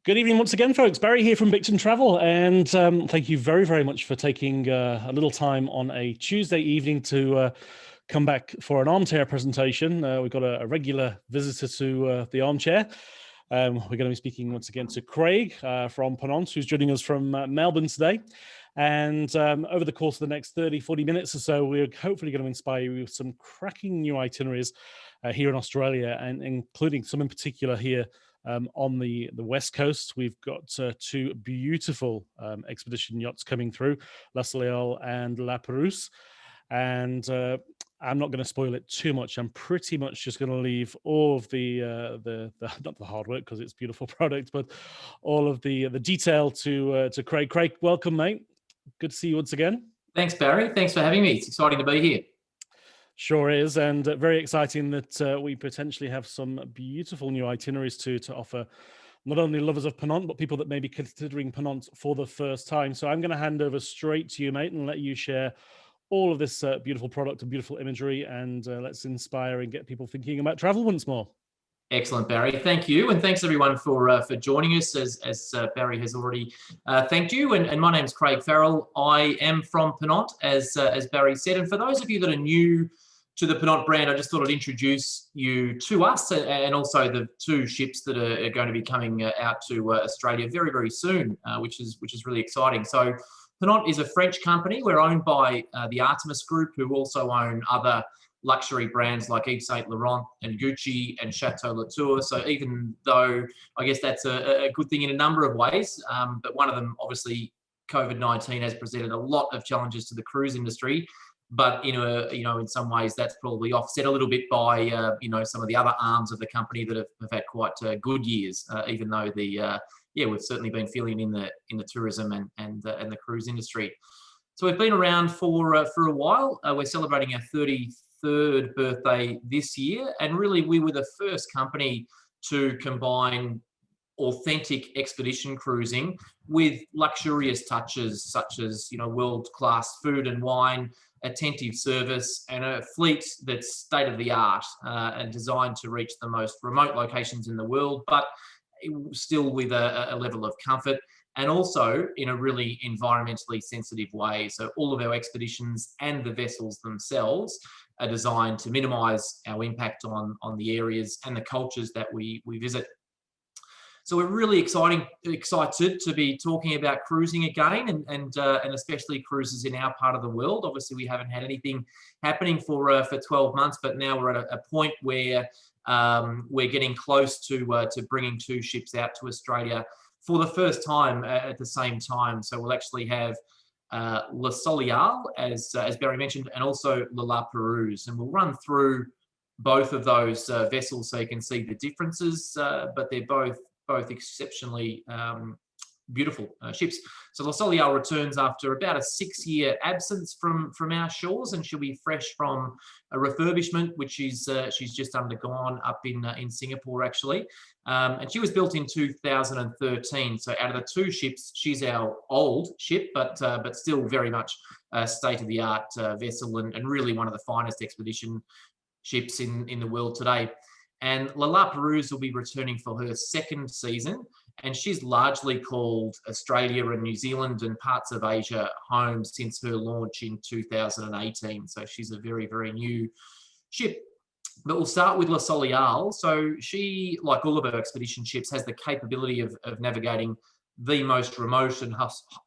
Good evening once again, folks. Barry here from Bicton Travel, and thank you very, very much for taking a little time on a Tuesday evening to come back for an armchair presentation. We've got a regular visitor to the armchair. We're going to be speaking once again to Craig from Ponant, who's joining us from Melbourne today. And over the course of the next 30, 40 minutes or so, we're hopefully going to inspire you with some cracking new itineraries here in Australia, and including some in particular here on the west coast. We've got two beautiful expedition yachts coming through, La Soleil and La Perouse. And I'm not going to spoil it too much. I'm pretty much just going to leave all of the not the hard work, because it's a beautiful product, but all of the detail to Craig. Craig, welcome, mate. Good to see you once again. Thanks, Barry. Thanks for having me. It's exciting to be here. Sure is, and very exciting that we potentially have some beautiful new itineraries to offer not only lovers of Ponant, but people that may be considering Ponant for the first time. So I'm going to hand over straight to you, mate, and let you share all of this beautiful product and beautiful imagery, and let's inspire and get people thinking about travel once more. Excellent, Barry. Thank you, and thanks everyone for joining us. As Barry has already thanked you. And my name's Craig Farrell. I am from Ponant, as Barry said. And for those of you that are new to the Ponant brand, I just thought I'd introduce you to us and also the two ships that are going to be coming out to Australia very, very soon, which is really exciting. So Ponant is a French company. We're owned by the Artemis Group, who also own other luxury brands like Yves Saint Laurent and Gucci and Chateau Latour. So even though I guess that's a good thing in a number of ways, but one of them, obviously, COVID-19 has presented a lot of challenges to the cruise industry. But in some ways, that's probably offset a little bit by some of the other arms of the company that have had quite good years, even though we've certainly been feeling in the tourism and the cruise industry. So we've been around for a while. We're celebrating our 33rd birthday this year, and really we were the first company to combine authentic expedition cruising with luxurious touches such as world-class food and wine, attentive service, and a fleet that's state-of-the-art and designed to reach the most remote locations in the world, but still with a level of comfort, and also in a really environmentally sensitive way. So all of our expeditions and the vessels themselves are designed to minimise our impact on the areas and the cultures that we visit. So we're really excited to be talking about cruising again, and especially cruises in our part of the world. Obviously, we haven't had anything happening for 12 months, but now we're at a point where we're getting close to bringing two ships out to Australia for the first time at the same time. So we'll actually have La Soleil, as Barry mentioned, and also La Perouse, and we'll run through both of those vessels so you can see the differences, but they're both exceptionally beautiful ships. So La Soleil returns after about a 6-year absence from our shores, and she'll be fresh from a refurbishment which she's just undergone up in Singapore, actually. And she was built in 2013. So out of the two ships, she's our old ship, but still very much a state-of-the-art vessel, and really one of the finest expedition ships in the world today. And La Perouse will be returning for her second season, and she's largely called Australia and New Zealand and parts of Asia home since her launch in 2018. So she's a very, very new ship. But we'll start with La Soleil. So she, like all of her expedition ships, has the capability of navigating the most remote and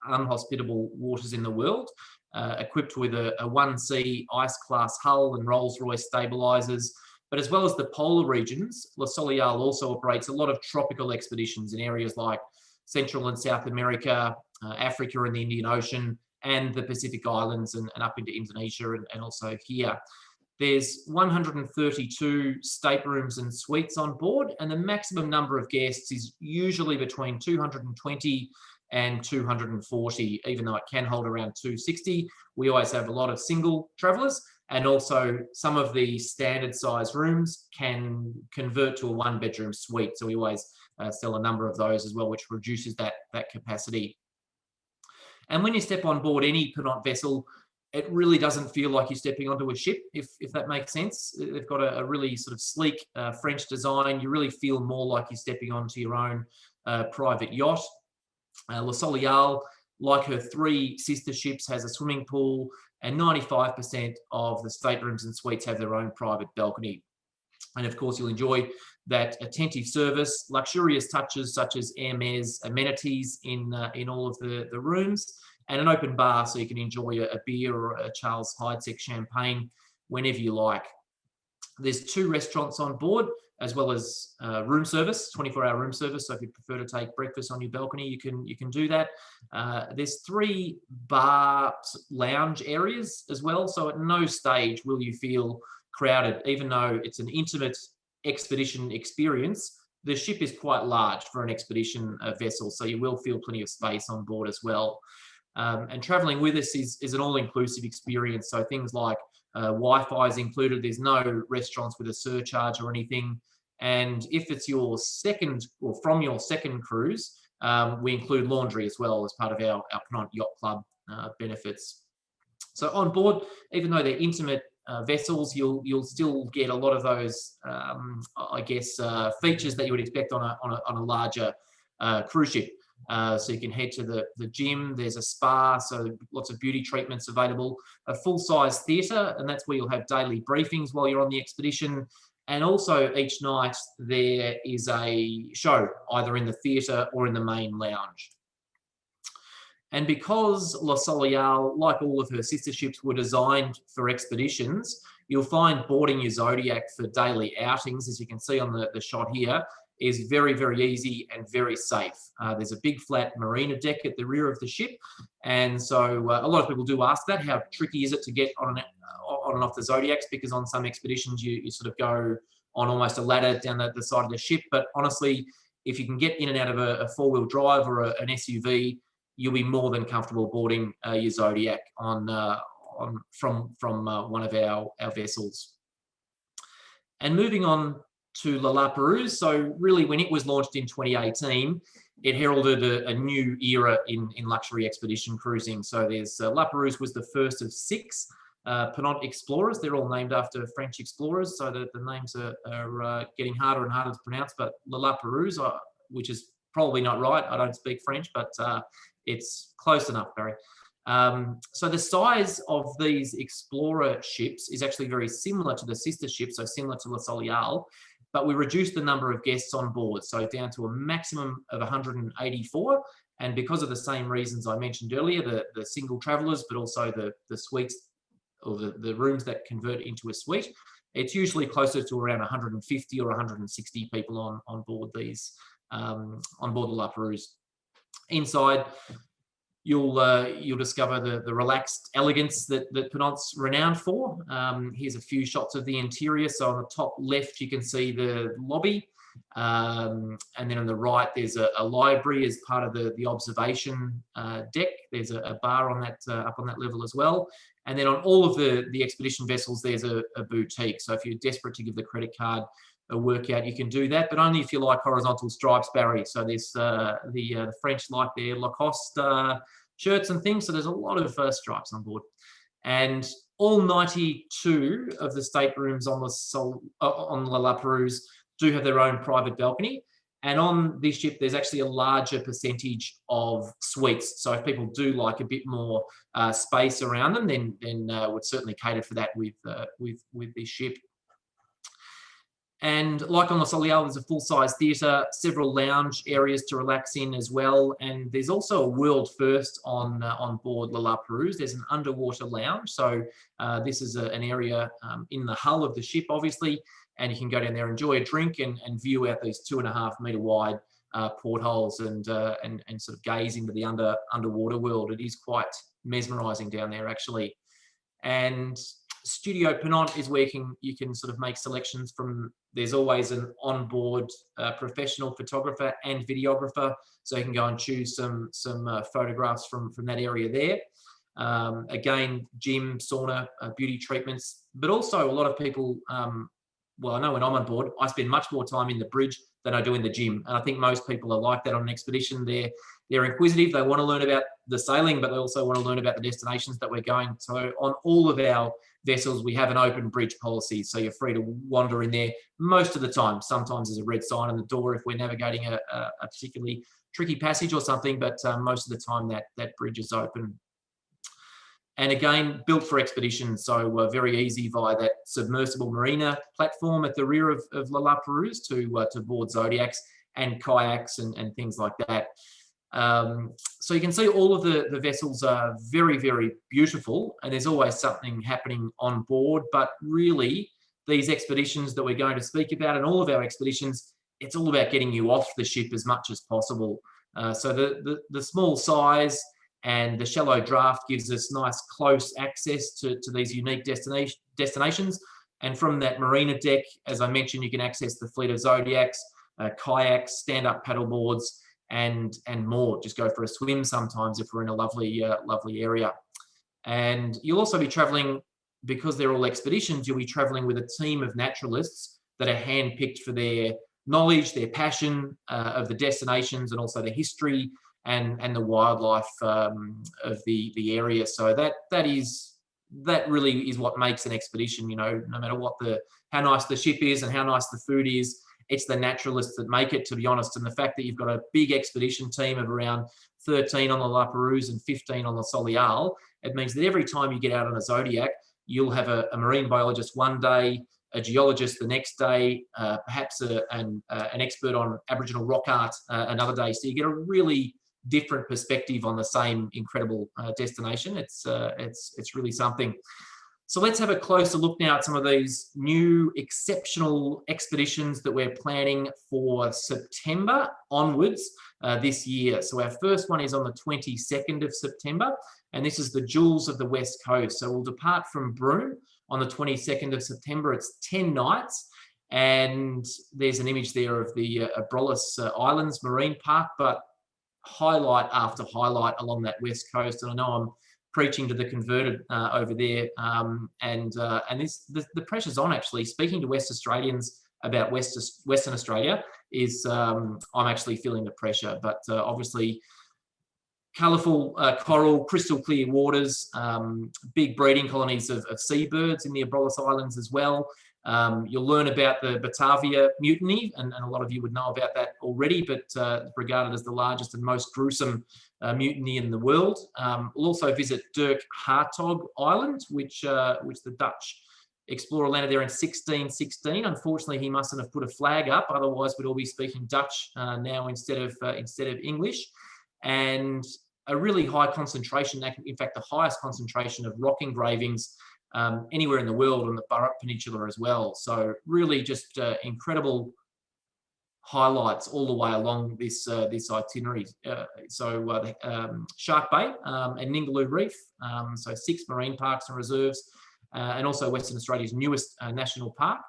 unhospitable waters in the world, equipped with a 1C ice-class hull and Rolls-Royce stabilisers. But as well as the polar regions, La Soleil also operates a lot of tropical expeditions in areas like Central and South America, Africa and the Indian Ocean, and the Pacific Islands, and up into Indonesia and also here. There's 132 staterooms and suites on board, and the maximum number of guests is usually between 220 and 240, even though it can hold around 260. We always have a lot of single travellers, and also some of the standard size rooms can convert to a 1-bedroom suite. So we always sell a number of those as well, which reduces that capacity. And when you step on board any Ponant vessel, it really doesn't feel like you're stepping onto a ship, if that makes sense. They've got a really sort of sleek French design. You really feel more like you're stepping onto your own private yacht. Le Soleil, like her 3 sister ships, has a swimming pool, and 95% of the staterooms and suites have their own private balcony. And of course, you'll enjoy that attentive service, luxurious touches such as Hermes amenities in all of the rooms, and an open bar so you can enjoy a beer or a Charles Heidsieck champagne whenever you like. There's 2 restaurants on board, as well as room service, 24-hour room service. So if you prefer to take breakfast on your balcony, you can do that. There's 3 bar lounge areas as well. So at no stage will you feel crowded, even though it's an intimate expedition experience. The ship is quite large for an expedition vessel, so you will feel plenty of space on board as well. And traveling with us is an all-inclusive experience. So things like Wi-Fi is included. There's no restaurants with a surcharge or anything. And if it's your second, or from your second cruise, we include laundry as well as part of our Ponant Yacht Club benefits. So on board, even though they're intimate vessels, you'll still get a lot of those, I guess, features that you would expect on a larger cruise ship. So you can head to the gym, there's a spa, so lots of beauty treatments available, a full-size theatre, and that's where you'll have daily briefings while you're on the expedition. And also each night there is a show, either in the theatre or in the main lounge. And because Le Soleil, like all of her sister ships, were designed for expeditions, you'll find boarding your Zodiac for daily outings, as you can see on the shot here, is very, very easy and very safe. There's a big flat marina deck at the rear of the ship. And so a lot of people do ask that, how tricky is it to get on and off the Zodiacs? Because on some expeditions, you sort of go on almost a ladder down the side of the ship. But honestly, if you can get in and out of a 4-wheel drive or an SUV, you'll be more than comfortable boarding your Zodiac from one of our vessels. And moving on to La Perouse. So really, when it was launched in 2018, it heralded a new era in luxury expedition cruising. So there's La Perouse was the first of 6 Ponant explorers. They're all named after French explorers, so the names are getting harder and harder to pronounce. But La Perouse, which is probably not right. I don't speak French, but it's close enough, Barry. So the size of these explorer ships is actually very similar to the sister ship, so similar to Le Soleil, but we reduced the number of guests on board, so down to a maximum of 184. And because of the same reasons I mentioned earlier, the single travelers, but also the suites or the rooms that convert into a suite, it's usually closer to around 150 or 160 people on board these, on board the La Perouse. Inside, you'll discover the relaxed elegance that Ponant's renowned for. Here's a few shots of the interior. So on the top left, you can see the lobby. And then on the right, there's a library as part of the observation deck. There's a bar on that up on that level as well. And then on all of the expedition vessels, there's a boutique. So if you're desperate to give the credit card a workout, you can do that, but only if you like horizontal stripes, Barry. So there's the French like their Lacoste shirts and things. So there's a lot of stripes on board. And all 92 of the staterooms on La Perouse do have their own private balcony. And on this ship, there's actually a larger percentage of suites. So if people do like a bit more space around them, then would certainly cater for that with this ship. And like on Le Soleil, there's a full-size theatre, several lounge areas to relax in as well. And there's also a world first on board La Perouse. There's an underwater lounge. So this is an area in the hull of the ship, obviously, and you can go down there, enjoy a drink, and view out these 2.5 metre wide portholes and sort of gaze into the underwater world. It is quite mesmerising down there, actually. And Studio Ponant is where you can sort of make selections from. There's always an onboard professional photographer and videographer, so you can go and choose some photographs from that area there. Again, gym, sauna, beauty treatments, but also a lot of people. Well, I know when I'm on board, I spend much more time in the bridge than I do in the gym, and I think most people are like that on an expedition. They're inquisitive. They want to learn about the sailing, but they also want to learn about the destinations that we're going. So on all of our vessels, we have an open bridge policy, so you're free to wander in there most of the time. Sometimes there's a red sign on the door if we're navigating a particularly tricky passage or something, but most of the time that bridge is open. And again, built for expeditions, so very easy via that submersible marina platform at the rear of La Perouse to board Zodiacs and kayaks and things like that. So you can see all of the vessels are very, very beautiful, and there's always something happening on board. But really, these expeditions that we're going to speak about, and all of our expeditions, it's all about getting you off the ship as much as possible. So the small size and the shallow draft gives us nice close access to these unique destinations. And from that marina deck, as I mentioned, you can access the fleet of Zodiacs, kayaks, stand-up paddle boards, and more. Just go for a swim sometimes if we're in a lovely area. And you'll also be traveling, because they're all expeditions, you'll be traveling with a team of naturalists that are handpicked for their knowledge, their passion of the destinations, and also the history and the wildlife of the area. So that really is what makes an expedition. No matter how nice the ship is and how nice the food is, it's the naturalists that make it, to be honest. And the fact that you've got a big expedition team of around 13 on the La Perouse and 15 on the Soleil, it means that every time you get out on a Zodiac, you'll have a marine biologist one day, a geologist the next day, perhaps an expert on Aboriginal rock art another day. So you get a really different perspective on the same incredible destination. It's really something. So let's have a closer look now at some of these new exceptional expeditions that we're planning for September onwards this year. So our first one is on the 22nd of September, and this is the Jewels of the West Coast. So we'll depart from Broome on the 22nd of September. It's 10 nights, and there's an image there of the Abrolhos Islands Marine Park, but highlight after highlight along that west coast. And I know I'm preaching to the converted over there, and the pressure's on. Actually, speaking to West Australians about Western Australia is I'm actually feeling the pressure. But obviously, colourful coral, crystal clear waters, big breeding colonies of seabirds in the Abrolhos Islands as well. You'll learn about the Batavia mutiny, and a lot of you would know about that already, but regarded as the largest and most gruesome mutiny in the world. We'll also visit Dirk Hartog Island, which the Dutch explorer landed there in 1616. Unfortunately, he mustn't have put a flag up, otherwise we'd all be speaking Dutch now instead of English. And a really high concentration, in fact, the highest concentration of rock engravings anywhere in the world on the Burrup Peninsula as well. So really just incredible highlights all the way along this itinerary. Shark Bay and Ningaloo Reef, so 6 marine parks and reserves, and also Western Australia's newest national park,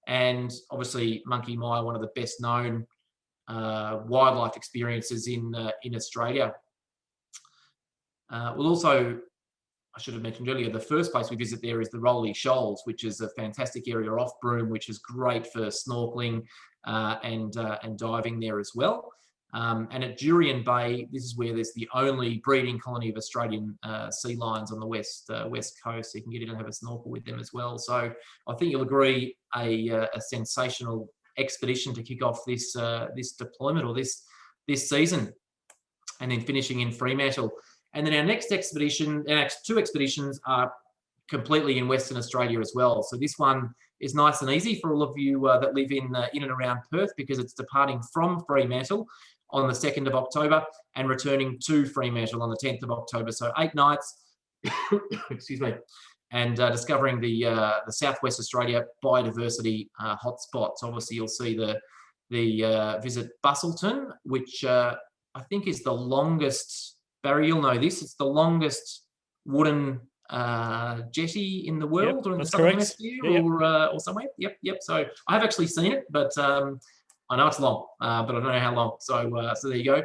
and obviously Monkey Mia, one of the best known wildlife experiences in Australia. We'll also, I should have mentioned earlier, the first place we visit there is the Rolly Shoals, which is a fantastic area off Broome, which is great for snorkeling and diving there as well. And at Jurien Bay, this is where there's the only breeding colony of Australian sea lions on the west coast. So you can get in and have a snorkel with them as well. So I think you'll agree a sensational expedition to kick off this deployment or this season, and then finishing in Fremantle. And then our next expedition, our next 2 expeditions are completely in Western Australia as well. So this one is nice and easy for all of you that live in and around Perth, because it's departing from Fremantle on the 2nd of October and returning to Fremantle on the 10th of October. So 8 nights, excuse me, and discovering the Southwest Australia biodiversity hotspots. Obviously, you'll see the visit Bustleton, which I think is the longest. Barry, you'll know this. It's the longest wooden jetty in the world, or in the Southern Hemisphere, or somewhere. Yep. So I have actually seen it, but I know it's long, but I don't know how long. So there you go.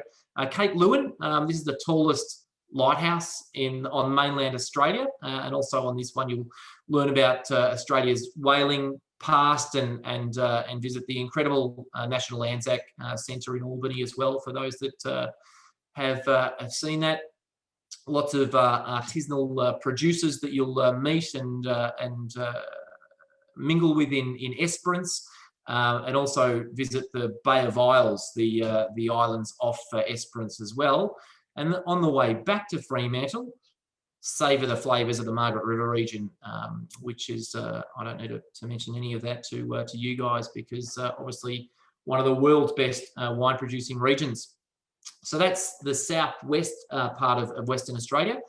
Cape Lewin. This is the tallest lighthouse on mainland Australia, and also on this one you'll learn about Australia's whaling past and visit the incredible National Anzac Centre in Albany as well, for those that have seen that. lots of artisanal producers that you'll meet and mingle with in Esperance, and also visit the Bay of Isles, the islands off Esperance as well. And on the way back to Fremantle, savour the flavours of the Margaret River region, which is, I don't need to mention any of that to you guys, because obviously one of the world's best wine producing regions. So that's the southwest part of Western Australia.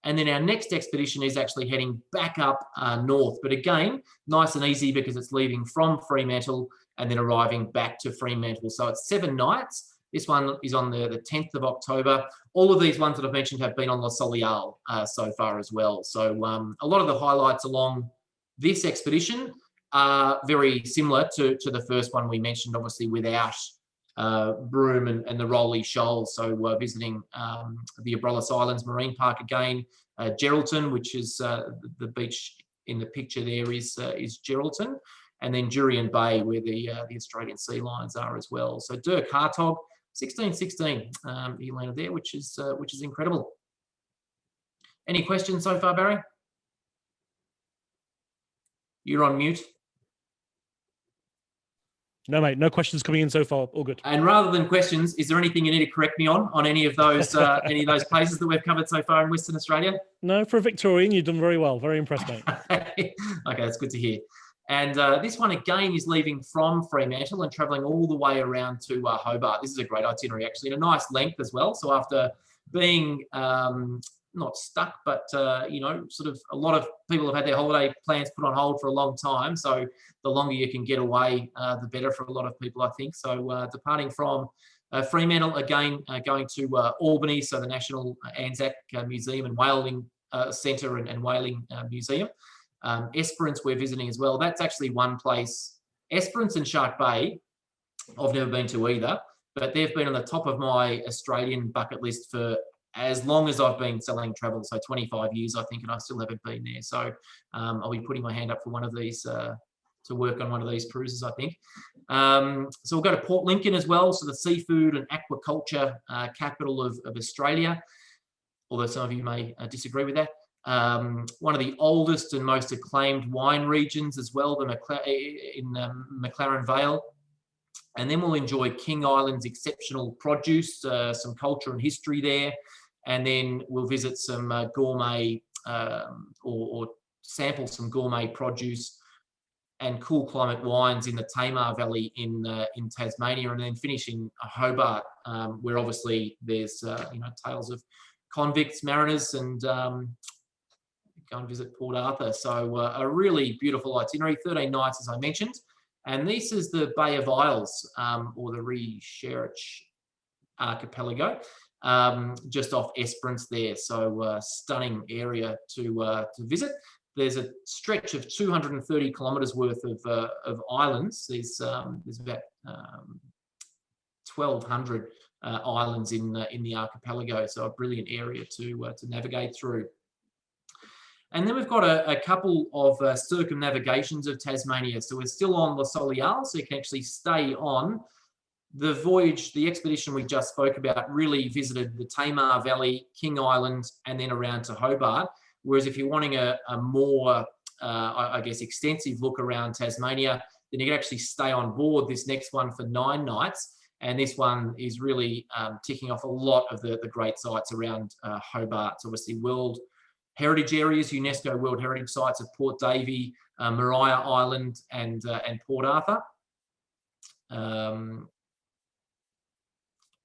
And then our next expedition is actually heading back up north. But again, nice and easy, because it's leaving from Fremantle and then arriving back to Fremantle. So it's 7 nights. This one is on the 10th of October. All of these ones that I've mentioned have been on the Soleil so far as well. So a lot of the highlights along this expedition are very similar to the first one we mentioned, obviously without Broome and the Rolly Shoals. So visiting the Abrolhos Islands Marine Park again, Geraldton, which is the beach in the picture there is Geraldton, and then Jurien Bay, where the Australian sea lions are as well. So Dirk Hartog, 1616, he landed there, which is incredible. Any questions so far, Barry? You're on mute. No, mate, no questions coming in so far. All good. And rather than questions, is there anything you need to correct me on any of those places that we've covered so far in Western Australia? No, for a Victorian, you've done very well. Very impressed, mate. Okay, that's good to hear. And this one again is leaving from Fremantle and travelling all the way around to Hobart. This is a great itinerary, actually, and a nice length as well. So after being not stuck, but sort of a lot of people have had their holiday plans put on hold for a long time. So the longer you can get away, the better for a lot of people, I think. So departing from Fremantle, again, going to Albany, so the National Anzac Museum and Whaling Centre and Whaling Museum. Esperance we're visiting as well. That's actually one place. Esperance and Shark Bay, I've never been to either, but they've been on the top of my Australian bucket list for as long as I've been selling travel, so 25 years, I think, and I still haven't been there. So I'll be putting my hand up for one of these, to work on one of these cruises, I think. So we'll go to Port Lincoln as well, so the seafood and aquaculture capital of Australia, although some of you may disagree with that. One of the oldest and most acclaimed wine regions as well, in McLaren Vale. And then we'll enjoy King Island's exceptional produce, some culture and history there. And then we'll visit some gourmet or sample some gourmet produce and cool climate wines in the Tamar Valley in Tasmania, and then finish in Hobart, where obviously there's tales of convicts, mariners, and go and visit Port Arthur. So a really beautiful itinerary, 13 nights, as I mentioned. And this is the Bay of Isles, or the Reefs archipelago, just off Esperance there. So stunning area to visit. There's a stretch of 230 kilometres worth of islands. There's about 1,200 islands in the archipelago. So a brilliant area to navigate through. And then we've got a couple of circumnavigations of Tasmania. So we're still on the Soleil, so you can actually stay on. The voyage, the expedition we just spoke about, really visited the Tamar Valley, King Island, and then around to Hobart. Whereas if you're wanting a more, I guess, extensive look around Tasmania, then you can actually stay on board this next one for 9 nights. And this one is really ticking off a lot of the great sites around Hobart. So obviously World Heritage Areas, UNESCO World Heritage Sites of Port Davey, Mariah Island, and Port Arthur.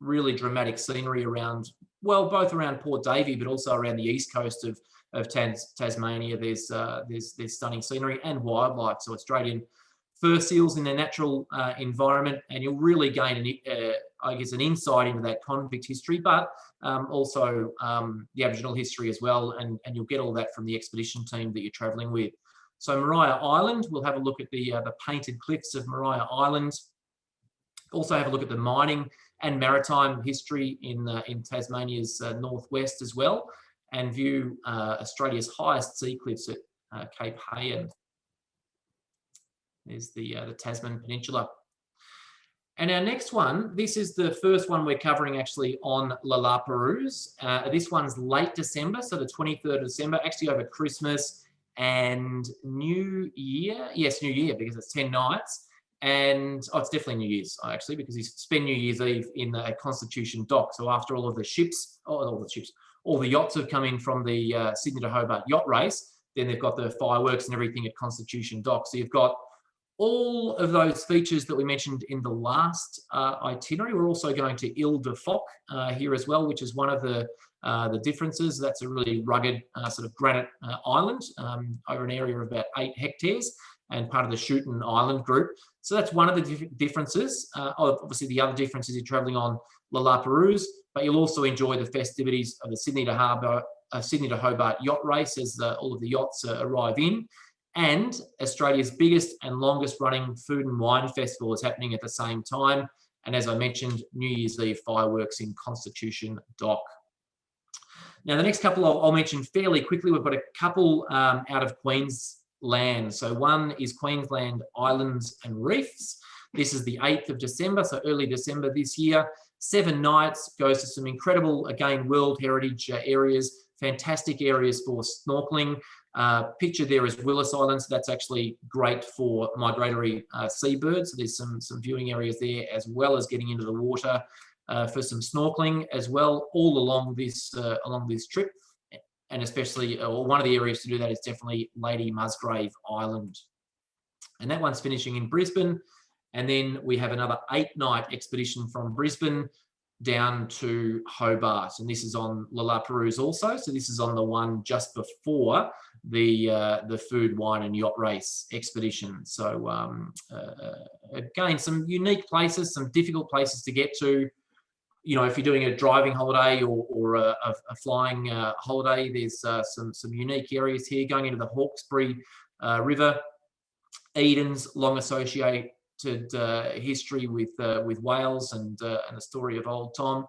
Really dramatic scenery around, well, both around Port Davey, but also around the east coast of Tasmania. There's stunning scenery and wildlife. So Australian fur seals in their natural environment, and you'll really gain an insight into that convict history, but also the Aboriginal history as well, and you'll get all that from the expedition team that you're travelling with. So Mariah Island, we'll have a look at the painted cliffs of Mariah Island. Also have a look at the mining and maritime history in Tasmania's northwest as well, and view Australia's highest sea cliffs at Cape Hay. There's the Tasman Peninsula. And our next one, this is the first one we're covering actually on La Perouse. This one's late December, so the 23rd of December, actually over Christmas and New Year. Yes, New Year, because it's 10 nights. And it's definitely New Year's actually, because you spend New Year's Eve in the Constitution Dock. So after all of the ships, all the yachts have come in from the Sydney to Hobart yacht race, then they've got the fireworks and everything at Constitution Dock. So you've got all of those features that we mentioned in the last itinerary. We're also going to Ile de Foc here as well, which is one of the differences. That's a really rugged sort of granite island over an area of about 8 hectares and part of the Schouten Island group. So that's one of the differences. Obviously, the other difference is you're traveling on La Perouse, but you'll also enjoy the festivities of the Sydney to Hobart yacht race as all of the yachts arrive in. And Australia's biggest and longest running food and wine festival is happening at the same time. And as I mentioned, New Year's Eve fireworks in Constitution Dock. Now, the next couple I'll mention fairly quickly. We've got a couple out of Queensland. So one is Queensland Islands and Reefs. This is the 8th of December, so early December this year. 7 nights, goes to some incredible, again, World Heritage areas, fantastic areas for snorkeling. Pictured there is Willis Island, so that's actually great for migratory seabirds. So there's some viewing areas there, as well as getting into the water for some snorkeling as well, all along this trip. And especially, one of the areas to do that is definitely Lady Musgrave Island. And that one's finishing in Brisbane. And then we have another 8-night expedition from Brisbane down to Hobart, and this is on La Perouse also. So this is on the one just before the food, wine, and yacht race expedition. So again, some unique places, some difficult places to get to. You know, if you're doing a driving holiday or a flying holiday, there's some unique areas here. Going into the Hawkesbury River, Eden's long associated history with Wales and the story of Old Tom.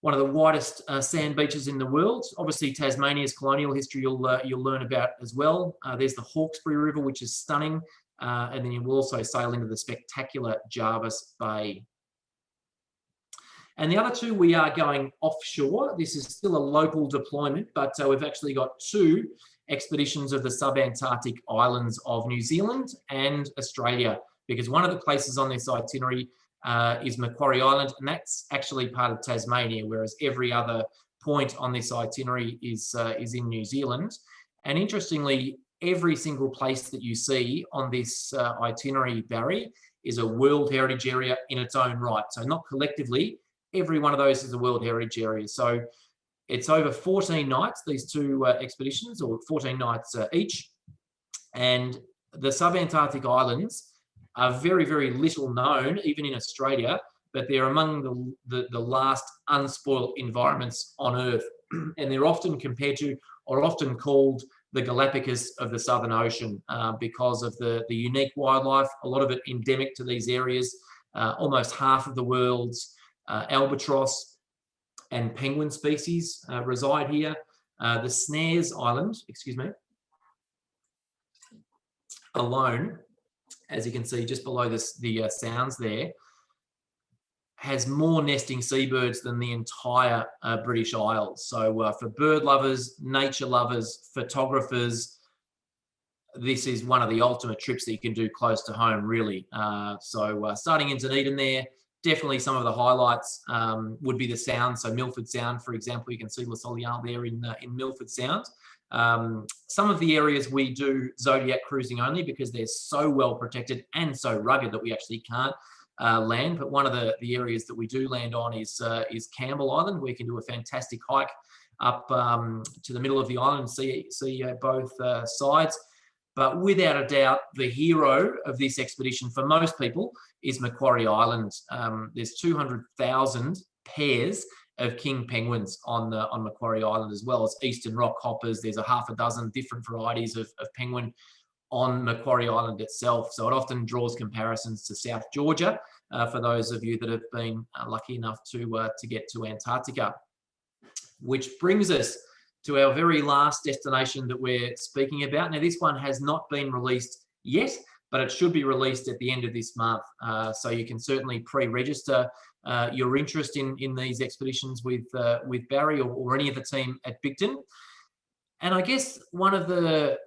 One of the widest sand beaches in the world. Obviously, Tasmania's colonial history you'll learn about as well. There's the Hawkesbury River, which is stunning, and then you will also sail into the spectacular Jervis Bay. And the other two, we are going offshore. This is still a local deployment, but we've actually got 2 expeditions of the subantarctic islands of New Zealand and Australia, because one of the places on this itinerary is Macquarie Island, and that's actually part of Tasmania, whereas every other point on this itinerary is in New Zealand. And interestingly, every single place that you see on this itinerary, Barry, is a World Heritage area in its own right. So not collectively, every one of those is a World Heritage area. So it's over 14 nights, these 2 expeditions, or 14 nights each. And the subantarctic islands are very, very little known, even in Australia, but they're among the last unspoilt environments on Earth. And they're often compared to, or often called, the Galapagos of the Southern Ocean because of the unique wildlife, a lot of it endemic to these areas. Almost half of the world's albatross and penguin species reside here. The Snares Island, alone, as you can see just below the sounds there, has more nesting seabirds than the entire British Isles. So for bird lovers, nature lovers, photographers, this is one of the ultimate trips that you can do close to home, really. So starting in Dunedin there, definitely some of the highlights would be the sound. So Milford Sound, for example, you can see Le Soleil there in Milford Sound. Some of the areas we do Zodiac cruising only because they're so well protected and so rugged that we actually can't land. But one of the areas that we do land on is Campbell Island, where you can do a fantastic hike up to the middle of the island and see both sides. But without a doubt, the hero of this expedition for most people is Macquarie Island. There's 200,000 pairs of king penguins on Macquarie Island, as well as eastern rock hoppers. There's a half a dozen different varieties of penguin on Macquarie Island itself. So it often draws comparisons to South Georgia for those of you that have been lucky enough to get to Antarctica. Which brings us to our very last destination that we're speaking about. Now, this one has not been released yet, but it should be released at the end of this month. So you can certainly pre-register your interest in these expeditions with Barry or any of the team at Bicton. And I guess one of the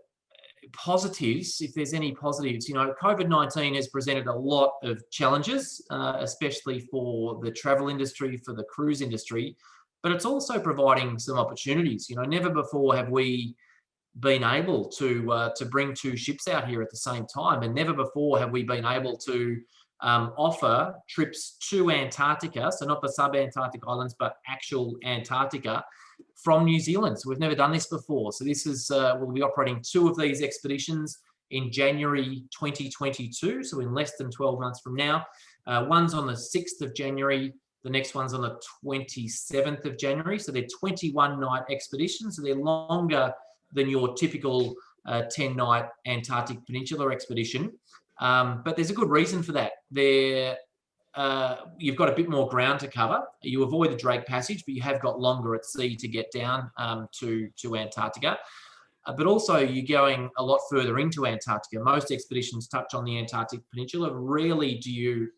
positives, if there's any positives, COVID-19 has presented a lot of challenges, especially for the travel industry, for the cruise industry, but it's also providing some opportunities. Never before have we been able to bring two ships out here at the same time, and never before have we been able to offer trips to Antarctica, so not the sub-Antarctic islands, but actual Antarctica, from New Zealand. So we've never done this before. So this is, we'll be operating 2 of these expeditions in January 2022, so in less than 12 months from now. One's on the 6th of January, the next one's on the 27th of January. So they're 21-night expeditions, so they're longer than your typical 10-night Antarctic Peninsula expedition. But there's a good reason for that. You've got a bit more ground to cover. You avoid the Drake Passage, but you have got longer at sea to get down to Antarctica. But also you're going a lot further into Antarctica. Most expeditions touch on the Antarctic Peninsula. Rarely do you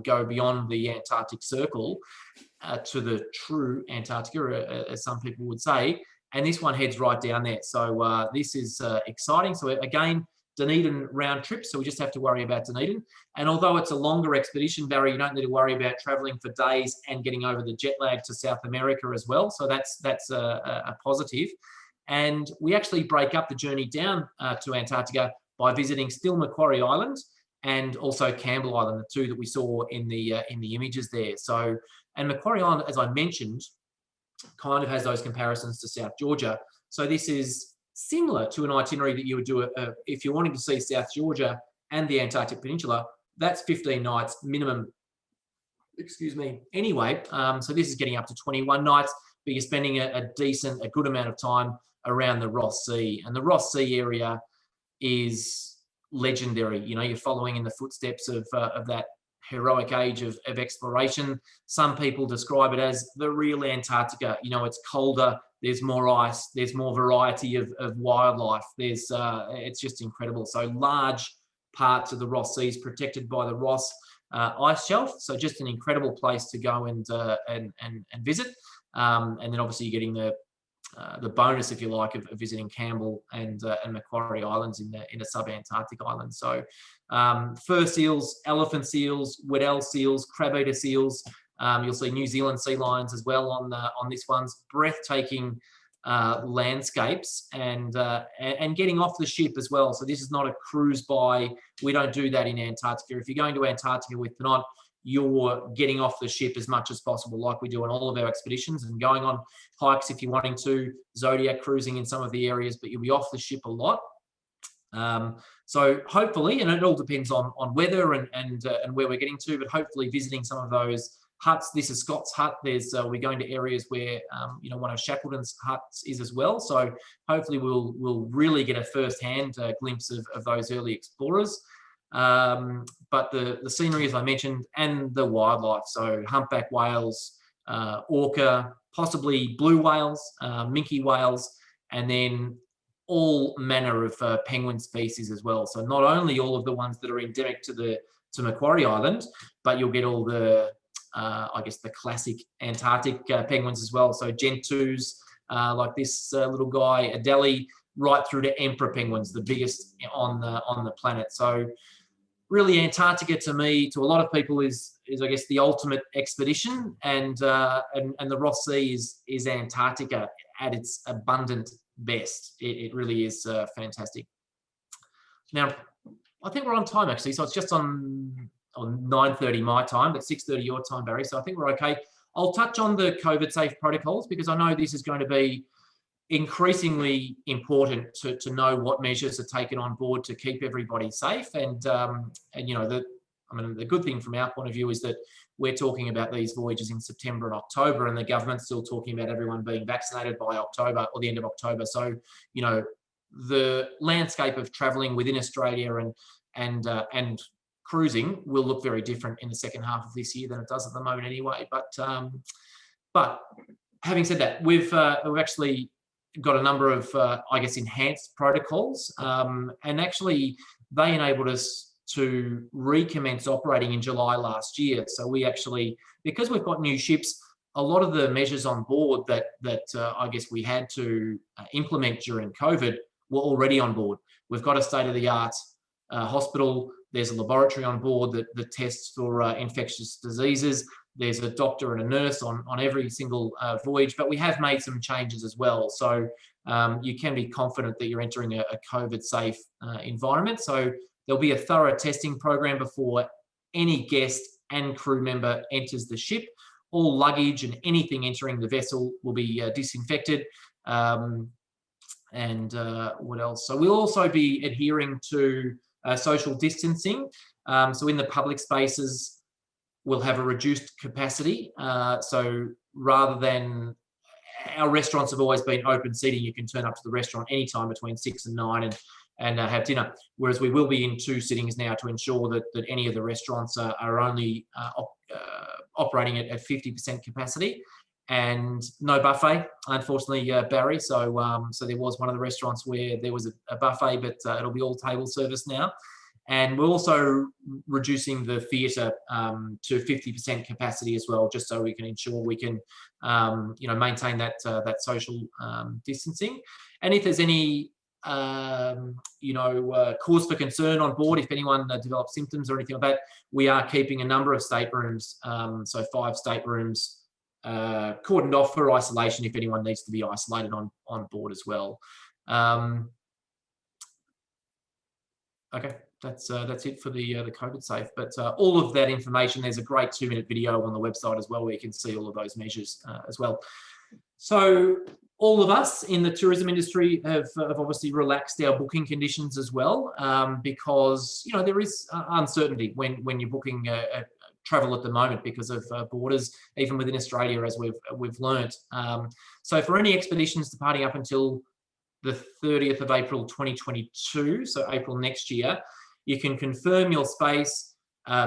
go beyond the Antarctic Circle to the true Antarctica, as some people would say. And this one heads right down there. So this is exciting. So again, Dunedin round trip, so we just have to worry about Dunedin. And although it's a longer expedition, Barry, you don't need to worry about traveling for days and getting over the jet lag to South America as well. So that's a positive. And we actually break up the journey down to Antarctica by visiting still Macquarie Island and also Campbell Island, the 2 that we saw in the images there. So, and Macquarie Island, as I mentioned, kind of has those comparisons to South Georgia. So this is similar to an itinerary that you would do if you're wanting to see South Georgia and the Antarctic Peninsula. That's 15 nights minimum, anyway. So this is getting up to 21 nights, but you're spending a good amount of time around the Ross Sea. And the Ross Sea area is legendary. You're following in the footsteps of that heroic age of exploration. Some people describe it as the real Antarctica. It's colder, there's more ice, there's more variety of wildlife. It's just incredible. So large parts of the Ross Sea is protected by the Ross ice shelf. So just an incredible place to go and visit. And then obviously you're getting the bonus, if you like, of visiting Campbell and Macquarie Islands in the sub-Antarctic islands. So fur seals, elephant seals, Weddell seals, crab-eater seals. You'll see New Zealand sea lions as well on this one's breathtaking landscapes and getting off the ship as well. So this is not a cruise by. We don't do that in Antarctica. If you're going to Antarctica with Ponant, you're getting off the ship as much as possible, like we do on all of our expeditions, and going on hikes if you're wanting to, Zodiac cruising in some of the areas, but you'll be off the ship a lot. So hopefully, and it all depends on weather and where we're getting to, but hopefully visiting some of those huts. This is Scott's hut. We're going to areas where one of Shackleton's huts is as well. So hopefully we'll really get a first-hand glimpse of those early explorers. But the scenery, as I mentioned, and the wildlife, so humpback whales, orca, possibly blue whales, minke whales, and then all manner of penguin species as well. So not only all of the ones that are endemic to Macquarie Island, but you'll get all the I guess the classic Antarctic penguins as well. So gentoos, like this little guy, Adelie, right through to emperor penguins, the biggest on the planet. So really, Antarctica to me, to a lot of people, is I guess the ultimate expedition, and the Ross Sea is Antarctica at its abundant best. It really is fantastic. Now, I think we're on time actually, so it's just on 9:30 my time, but 6:30 your time, Barry. So I think we're okay. I'll touch on the COVID safe protocols because I know this is going to be increasingly important to know what measures are taken on board to keep everybody safe. And the good thing from our point of view is that we're talking about these voyages in September and October, and the government's still talking about everyone being vaccinated by October or the end of October. So, the landscape of traveling within Australia and cruising will look very different in the second half of this year than it does at the moment anyway. But having said that, we've actually got a number of, enhanced protocols. And actually, they enabled us to recommence operating in July last year. So we actually, because we've got new ships, a lot of the measures on board that I guess we had to implement during COVID were already on board. We've got a state-of-the-art hospital. There's a laboratory on board that tests for infectious diseases. There's a doctor and a nurse on every single voyage, but we have made some changes as well. So you can be confident that you're entering a COVID-safe environment. So there'll be a thorough testing program before any guest and crew member enters the ship. All luggage and anything entering the vessel will be disinfected. And what else? So we'll also be adhering to social distancing. So in the public spaces, we'll have a reduced capacity. So rather than, our restaurants have always been open seating. You can turn up to the restaurant anytime between 6 and 9 and have dinner. Whereas we will be in 2 sittings now to ensure that any of the restaurants are only operating at 50% capacity, and no buffet, unfortunately, Barry. So there was one of the restaurants where there was a buffet, but it'll be all table service now. And we're also reducing the theatre to 50% capacity as well, just so we can ensure we can, maintain that social distancing. And if there's any, cause for concern on board, if anyone develops symptoms or anything like that, we are keeping a number of staterooms, so 5 staterooms cordoned off for isolation if anyone needs to be isolated on board as well. Okay. That's it for the COVID safe. But all of that information, there's a great 2-minute video on the website as well where you can see all of those measures as well. So all of us in the tourism industry have obviously relaxed our booking conditions as well, because there is uncertainty when you're booking travel at the moment because of borders, even within Australia, as we've learnt. So for any expeditions departing up until the 30th of April 2022, so April next year, you can confirm your space,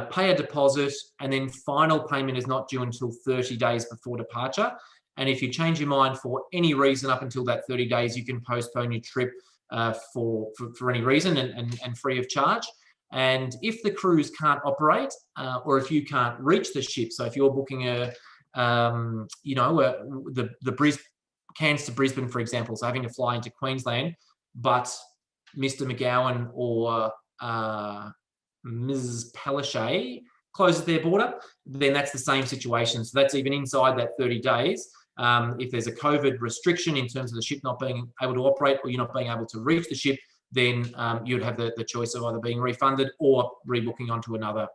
pay a deposit, and then final payment is not due until 30 days before departure. And if you change your mind for any reason up until that 30 days, you can postpone your trip for any reason and free of charge. And if the cruise can't operate, or if you can't reach the ship, so if you're booking the Cairns to Brisbane, for example, so having to fly into Queensland, but Mr. McGowan or Ms. Palaszczuk closes their border, then that's the same situation. So that's even inside that 30 days. If there's a COVID restriction in terms of the ship not being able to operate or you're not being able to reach the ship, then you'd have the choice of either being refunded or rebooking onto another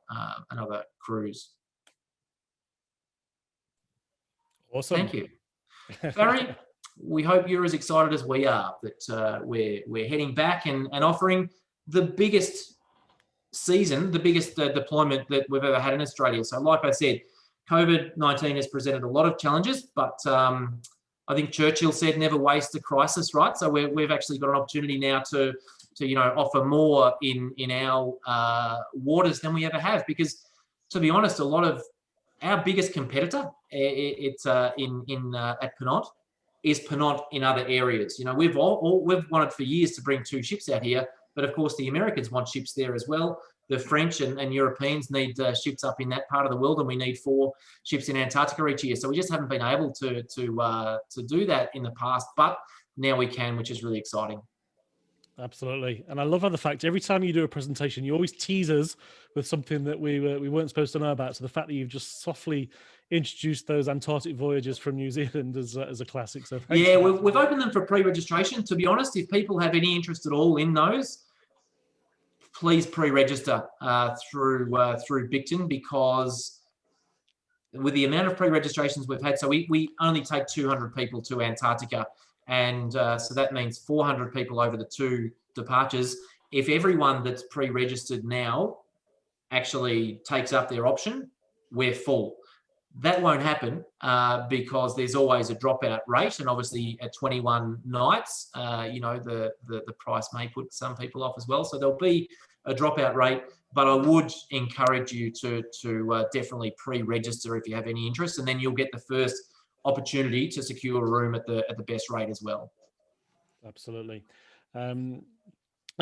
cruise. Awesome. Thank you. Barry, we hope you're as excited as we are that we're heading back and offering the biggest season, the biggest deployment that we've ever had in Australia. So like I said, COVID-19 has presented a lot of challenges, but I think Churchill said, never waste a crisis, right? So we've actually got an opportunity now to offer more in our waters than we ever have, because to be honest, a lot of our biggest competitor at Ponant is Ponant in other areas. We've wanted for years to bring 2 ships out here, but of course the Americans want ships there as well. The French and Europeans need ships up in that part of the world, and we need 4 ships in Antarctica each year. So we just haven't been able to do that in the past, but now we can, which is really exciting. Absolutely. And I love how the fact every time you do a presentation, you always tease us with something that we weren't supposed to know about. So the fact that you've just softly introduced those Antarctic voyages from New Zealand as a classic. So yeah, we've opened them for pre-registration. To be honest, if people have any interest at all in those, please pre-register through Bicton, because with the amount of pre-registrations we've had, so we only take 200 people to Antarctica, and so that means 400 people over the 2 departures. If everyone that's pre-registered now actually takes up their option, we're full. That won't happen because there's always a dropout rate, and obviously at 21 nights, the price may put some people off as well. So there'll be a dropout rate, but I would encourage you to definitely pre-register if you have any interest, and then you'll get the first opportunity to secure a room at the best rate as well. Absolutely. And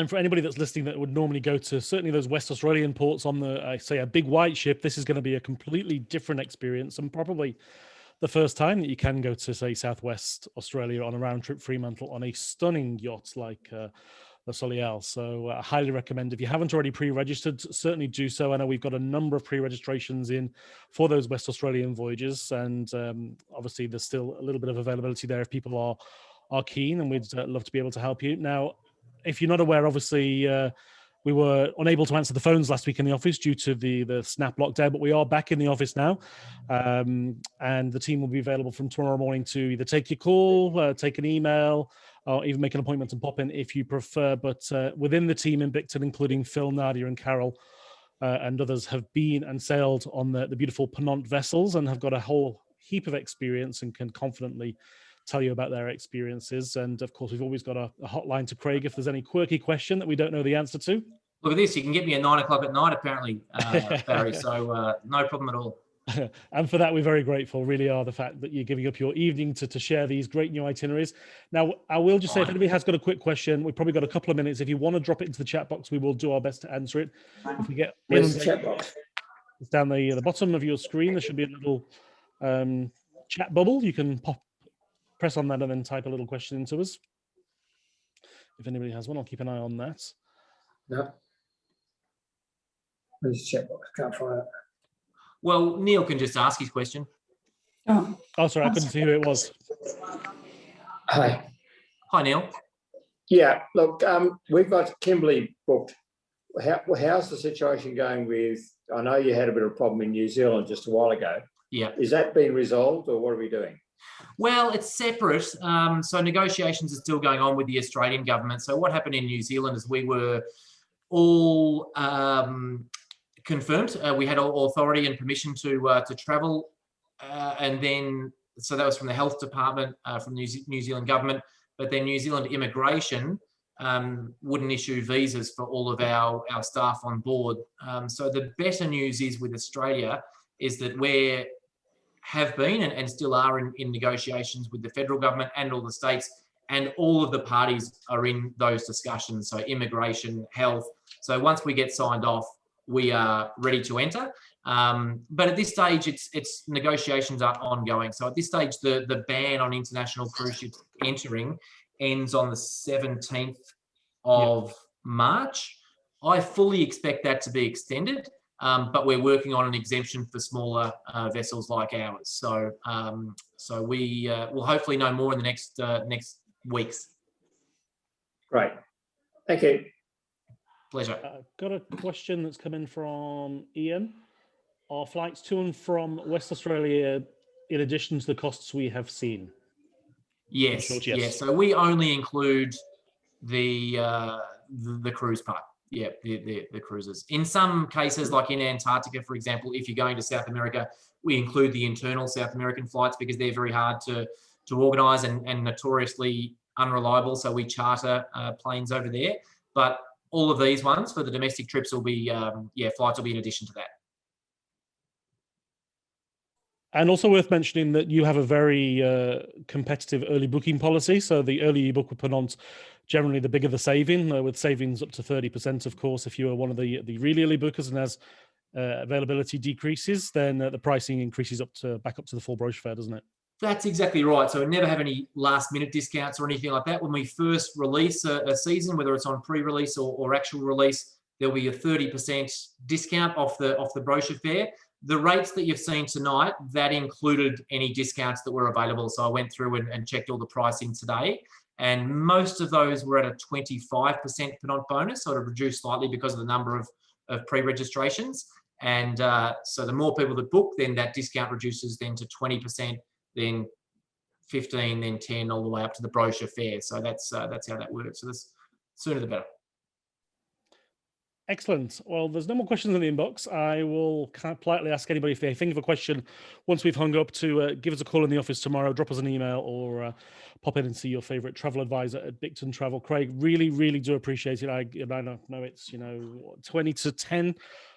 And for anybody that's listening that would normally go to certainly those West Australian ports on the, say, a big white ship, this is going to be a completely different experience, and probably the first time that you can go to, say, Southwest Australia on a round trip Fremantle on a stunning yacht like the Soleil. So I highly recommend, if you haven't already pre-registered, certainly do so. I know we've got a number of pre-registrations in for those West Australian voyages, and obviously there's still a little bit of availability there if people are keen, and we'd love to be able to help you. Now, if you're not aware, obviously, we were unable to answer the phones last week in the office due to the snap lockdown, but we are back in the office now. And the team will be available from tomorrow morning to either take your call, take an email, or even make an appointment and pop in if you prefer. But within the team in Bicton, including Phil, Nadia, and Carol, and others, have been and sailed on the beautiful Ponant vessels and have got a whole heap of experience and can confidently tell you about their experiences. And of course, we've always got a hotline to Craig if there's any quirky question that we don't know the answer to. Look at this, you can get me at 9 o'clock at night, apparently, Barry, so no problem at all. And for that, we're very grateful, really are, the fact that you're giving up your evening to share these great new itineraries. Now, I will just say, if anybody has got a quick question, we've probably got a couple of minutes. If you want to drop it into the chat box, we will do our best to answer it. If we get Where's the chat box? It's down the bottom of your screen. There should be a little chat bubble. You can press on that and then type a little question into us. If anybody has one, I'll keep an eye on that. No. Where's the chat box? Can't find it. Well, Neil can just ask his question. Oh, sorry, I couldn't see who it was. Hi. Hi, Neil. Yeah, look, we've got Kimberley booked. How's the situation going with, I know you had a bit of a problem in New Zealand just a while ago. Yeah. Is that being resolved, or what are we doing? Well, it's separate. So negotiations are still going on with the Australian government. So what happened in New Zealand is we were all confirmed. We had all authority and permission to travel. And then, so that was from the health department, from New Zealand government. But then New Zealand immigration wouldn't issue visas for all of our staff on board. So the better news is with Australia is that we have been and still are in negotiations with the federal government and all the states, and all of the parties are in those discussions. So immigration, health. So once we get signed off, we are ready to enter. But at this stage, it's negotiations are ongoing. So at this stage, the ban on international cruise ships entering ends on the 17th of March. I fully expect that to be extended, but we're working on an exemption for smaller vessels like ours. So we will hopefully know more in the next weeks. Great. Thank you. Pleasure. Got a question that's come in from Ian. Are flights to and from West Australia in addition to the costs we have seen? Yes. Short, yes. Yes. So we only include the cruise part. Yeah, the cruises. In some cases, like in Antarctica, for example, if you're going to South America, we include the internal South American flights because they're very hard to organise and notoriously unreliable. So we charter planes over there. But all of these ones for the domestic trips will be, flights will be in addition to that. And also worth mentioning that you have a very competitive early booking policy. So the earlier you book with Ponant, generally the bigger the saving, with savings up to 30%, of course. If you are one of the really early bookers and as availability decreases, then the pricing increases back up to the full brochure fare, doesn't it? That's exactly right. So we never have any last minute discounts or anything like that. When we first release a season, whether it's on pre-release or actual release, there'll be a 30% discount off the brochure fare. The rates that you've seen tonight, that included any discounts that were available. So I went through and checked all the pricing today, and most of those were at a 25% Ponant bonus, so it reduced slightly because of the number of pre-registrations. And so the more people that book, then that discount reduces then to 20%, then 15, then 10, all the way up to the brochure fare. So that's how that works. So the sooner the better. Excellent. Well, there's no more questions in the inbox. I will politely ask anybody if they think of a question once we've hung up to give us a call in the office tomorrow, drop us an email, or pop in and see your favourite travel advisor at Bicton Travel. Craig, really, really do appreciate it. I know it's 20 to 10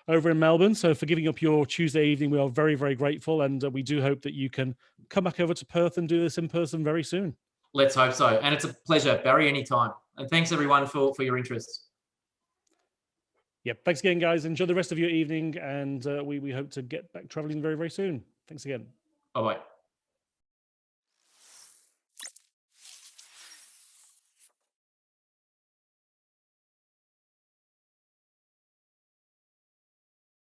over in Melbourne. So for giving up your Tuesday evening, we are very, very grateful, and we do hope that you can come back over to Perth and do this in person very soon. Let's hope so. And it's a pleasure, Barry, anytime. And thanks everyone for your interest. Yeah, thanks again, guys. Enjoy the rest of your evening, and we hope to get back traveling very, very soon. Thanks again. Bye-bye.